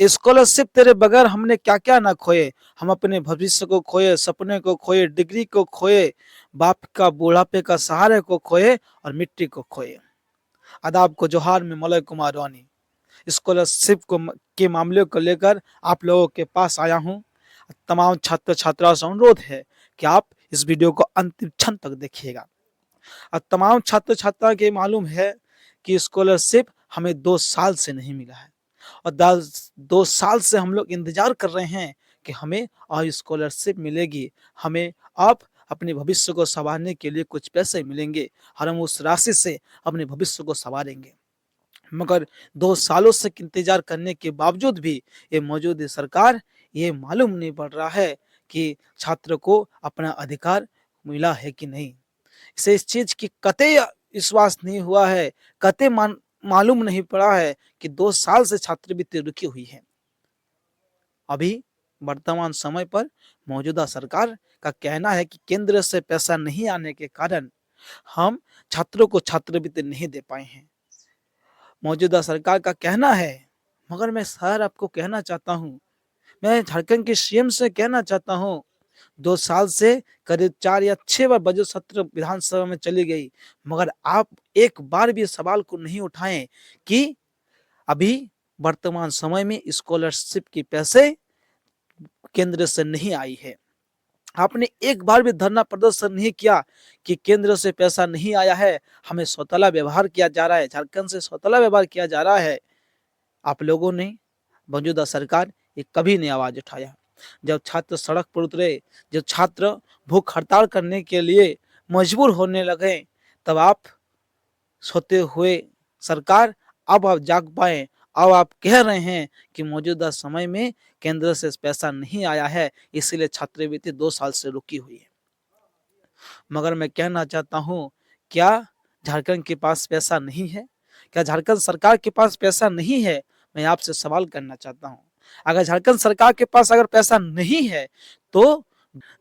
Scholarship तेरे बगैर हमने क्या क्या ना खोए। हम अपने भविष्य को खोए, सपने को खोए, डिग्री को खोए, बाप का बुढ़ापे का सहारे को खोए और मिट्टी को खोए। आदाब को जोहार, में मलय कुमार रानी स्कॉलरशिप के मामले को लेकर आप लोगों के पास आया हूं। तमाम छात्र छात्राओं से अनुरोध है कि आप इस वीडियो को अंतिम क्षण तक देखिएगा। और तमाम छात्र छात्रा के मालूम है कि स्कॉलरशिप हमें 2 साल से नहीं मिला है और 2 साल से हम लोग इंतजार कर रहे हैं कि हमें और स्कॉलरशिप मिलेगी, हमें अब अपने भविष्य को संवारने के लिए कुछ पैसे मिलेंगे और हम उस राशि से अपने भविष्य को संवारेंगे। मगर 2 सालों से इंतजार करने के बावजूद भी ये मौजूदा सरकार ये मालूम नहीं पड़ रहा है कि छात्र को अपना अधिकार मिला है कि नहीं। इसे इस चीज की कतई विश्वास नहीं हुआ है, कतई मालूम नहीं पड़ा है कि 2 साल से छात्रवृत्ति रुकी हुई है। अभी वर्तमान समय पर मौजूदा सरकार का कहना है कि केंद्र से पैसा नहीं आने के कारण हम छात्रों को छात्रवृत्ति नहीं दे पाए हैं। मौजूदा सरकार का कहना है, मगर मैं सर आपको कहना चाहता हूँ, मैं झारखंड के सीएम से कहना चाहता हूँ, 2 साल से करीब 4 या 6 बार बजट सत्र विधानसभा में चली गई, मगर आप एक बार भी सवाल को नहीं उठाएं कि अभी वर्तमान समय में स्कॉलरशिप की पैसे केंद्र से नहीं आई है। आपने एक बार भी धरना प्रदर्शन नहीं किया कि केंद्र से पैसा नहीं आया है, हमें सौतेला व्यवहार किया जा रहा है, झारखंड से सौतेला व्यवहार किया जा रहा है। आप लोगों ने, मौजूदा सरकार, ये कभी नहीं आवाज उठाया। जब छात्र सड़क पर उतरे, जब छात्र भूख हड़ताल करने के लिए मजबूर होने लगे, तब आप सोते हुए सरकार अब आप जाग पाए। अब आप कह रहे हैं कि मौजूदा समय में केंद्र से पैसा नहीं आया है, इसीलिए छात्रवृत्ति 2 साल से रुकी हुई है। मगर मैं कहना चाहता हूँ, क्या झारखंड के पास पैसा नहीं है? क्या झारखंड सरकार के पास पैसा नहीं है? मैं आपसे सवाल करना चाहता हूँ। अगर झारखंड सरकार के पास अगर पैसा नहीं है, तो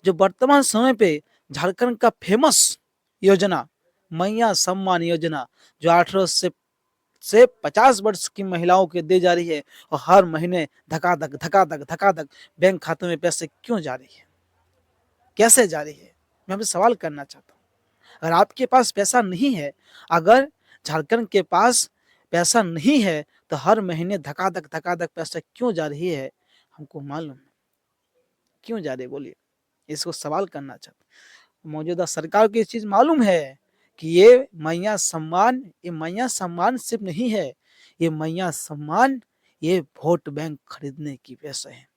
जो वर्तमान समय पे झारखंड का फेमस योजना मैया सम्मान योजना, जो 18 से 50 वर्ष की महिलाओं के दी जा रही है, और हर महीने धकाधक धकाधक धकाधक बैंक खातों में पैसे क्यों जा रही है, कैसे जा रही है? मैं आपसे सवाल करना चाहता हूँ। अगर आपके पास पैसा नहीं है, अगर झारखंड के पास पैसा नहीं है, तो हर महीने धकाधक पैसा क्यों जा रही है? हमको मालूम है क्यों जा रही है, बोलिए। इसको सवाल करना चाहता हूँ। मौजूदा सरकार को ये चीज मालूम है कि ये मैया सम्मान सिर्फ नहीं है, ये मैया सम्मान ये वोट बैंक खरीदने की पैसे है,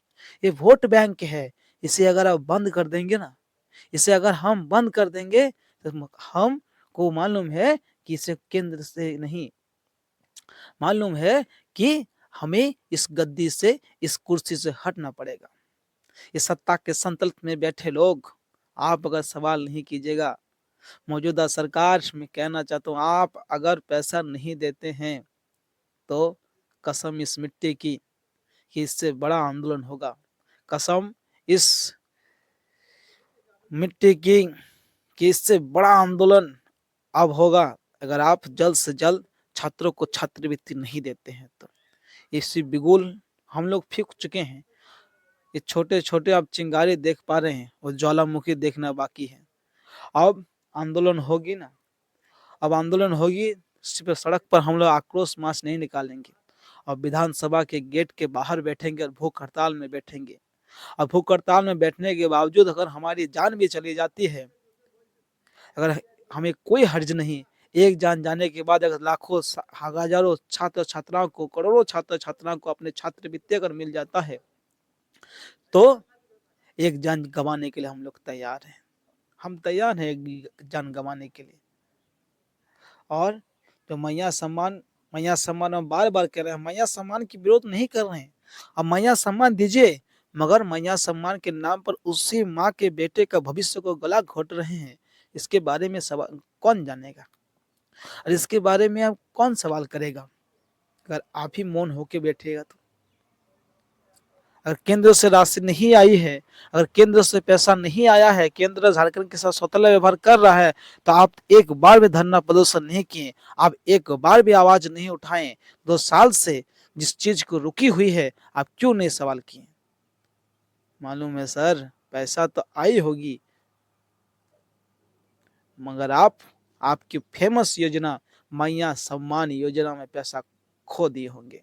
ये वोट बैंक है। इसे अगर आप बंद कर देंगे ना, इसे अगर हम बंद कर देंगे, तो हमको मालूम है कि इसे केंद्र से नहीं, मालूम है कि हमें इस गद्दी से, इस कुर्सी से हटना पड़ेगा। इस सत्ता के संतल्प में बैठे लोग, आप अगर सवाल नहीं कीजिएगा, मौजूदा सरकार में कहना चाहता हूँ, आप अगर पैसा नहीं देते हैं तो कसम इस मिट्टी की कि इससे बड़ा आंदोलन होगा। कसम इस मिट्टी की कि इससे बड़ा आंदोलन अब होगा अगर आप जल्द से जल्द छात्रों को छात्रवृत्ति नहीं देते हैं तो। इसी बिगुल हम लोग फीक चुके हैं। ये छोटे छोटे आप चिंगारी देख पा रहे हैं और ज्वालामुखी देखना बाकी है। अब आंदोलन होगी ना, अब आंदोलन होगी, सिर्फ सड़क पर हम लोग आक्रोश मार्च नहीं निकालेंगे और विधानसभा के गेट के बाहर बैठेंगे और भूख हड़ताल में बैठेंगे। और भूख हड़ताल में बैठने के बावजूद अगर हमारी जान भी चली जाती है, अगर हमें कोई हर्ज नहीं, एक जान जाने के बाद अगर लाखों हजारों छात्र छात्राओं को, करोड़ों छात्र छात्राओं को अपने छात्रवृत्ति अगर मिल जाता है, तो एक जान गंवाने के लिए हम लोग तैयार हैं। हम तैयार हैं एक जान गंवाने के लिए। और जो मैया सम्मान हम बार बार कह रहे हैं, मैया सम्मान की विरोध नहीं कर रहे हैं। अब मैया सम्मान दीजिए, मगर मैया सम्मान के नाम पर उसी माँ के बेटे का भविष्य को गला घोट रहे हैं। इसके बारे में सवाल कौन जानेगा, और इसके बारे में अब कौन सवाल करेगा अगर आप ही मौन होके बैठेगा तो। अगर केंद्र से राशि नहीं आई है, अगर केंद्र से पैसा नहीं आया है, केंद्र झारखंड के साथ सौतेला व्यवहार कर रहा है, तो आप एक बार भी धरना प्रदर्शन नहीं किए, आप एक बार भी आवाज नहीं उठाएं। 2 साल से जिस चीज को रुकी हुई है आप क्यों नहीं सवाल किए? मालूम है सर, पैसा तो आई होगी, मगर आपकी फेमस योजना मैया सम्मान योजना में पैसा खो दिए होंगे,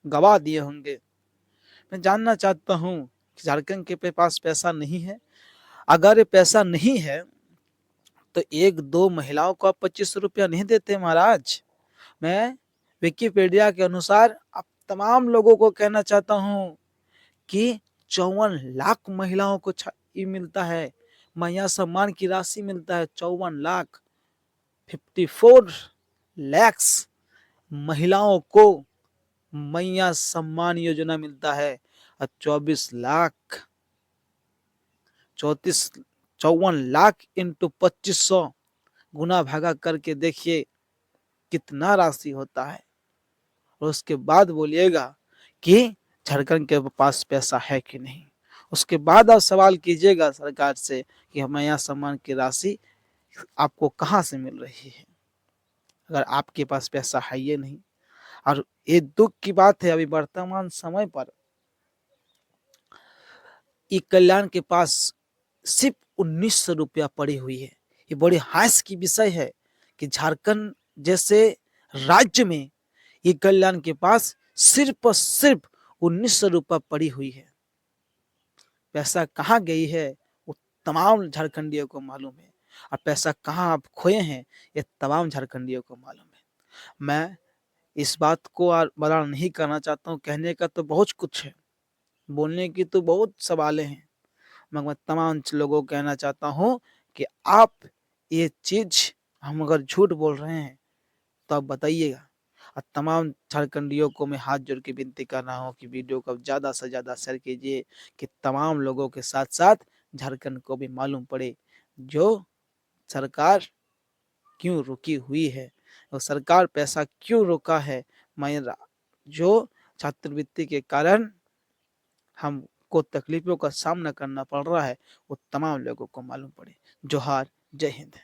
गवा दिए होंगे। मैं जानना चाहता हूँ कि झारखंड के पास पैसा नहीं है? अगर ये पैसा नहीं है तो एक दो महिलाओं को आप 2500 रुपया नहीं देते महाराज। मैं विकिपीडिया के अनुसार आप तमाम लोगों को कहना चाहता हूँ कि 54 लाख महिलाओं को ये मिलता है, मैया सम्मान की राशि मिलता है। 54 लाख, 54 lakhs महिलाओं को मैया सम्मान योजना मिलता है। और 24 लाख, 54 लाख इंटू 2500 गुना भागा करके देखिए कितना राशि होता है। और उसके बाद बोलिएगा कि झारखंड के पास पैसा है कि नहीं। उसके बाद आप सवाल कीजिएगा सरकार से कि मैया सम्मान की राशि आपको कहाँ से मिल रही है, अगर आपके पास पैसा है ये नहीं। और ये दुख की बात है, अभी वर्तमान समय पर ई कल्याण के पास सिर्फ 1900 रुपया पड़ी हुई है। ये बड़ी हास्य की विषय है कि झारखंड जैसे राज्य में ई कल्याण के पास सिर्फ और सिर्फ 1900 रुपया पड़ी हुई है। पैसा कहाँ गई है वो तमाम झारखंडियों को मालूम है, और पैसा कहाँ आप खोए हैं ये तमाम झारखंडियों को मालूम है। मैं इस बात को और बड़ा नहीं करना चाहता हूँ, कहने का तो बहुत कुछ है, बोलने की तो बहुत सवालें हैं, मगर मैं तमाम लोगों को कहना चाहता हूँ कि आप ये चीज हम अगर झूठ बोल रहे हैं तो आप बताइएगा। और तमाम झारखंडियों को मैं हाथ जोड़ के विनती कर रहा हूँ कि वीडियो को ज़्यादा से ज़्यादा शेयर कीजिए कि तमाम लोगों के साथ साथ झारखंड को भी मालूम पड़े जो सरकार क्यों रुकी हुई है और सरकार पैसा क्यों रोका है। मैं जो छात्रवृत्ति के कारण हमको तकलीफों का सामना करना पड़ रहा है वो तमाम लोगों को मालूम पड़े। जोहार, जय हिंद।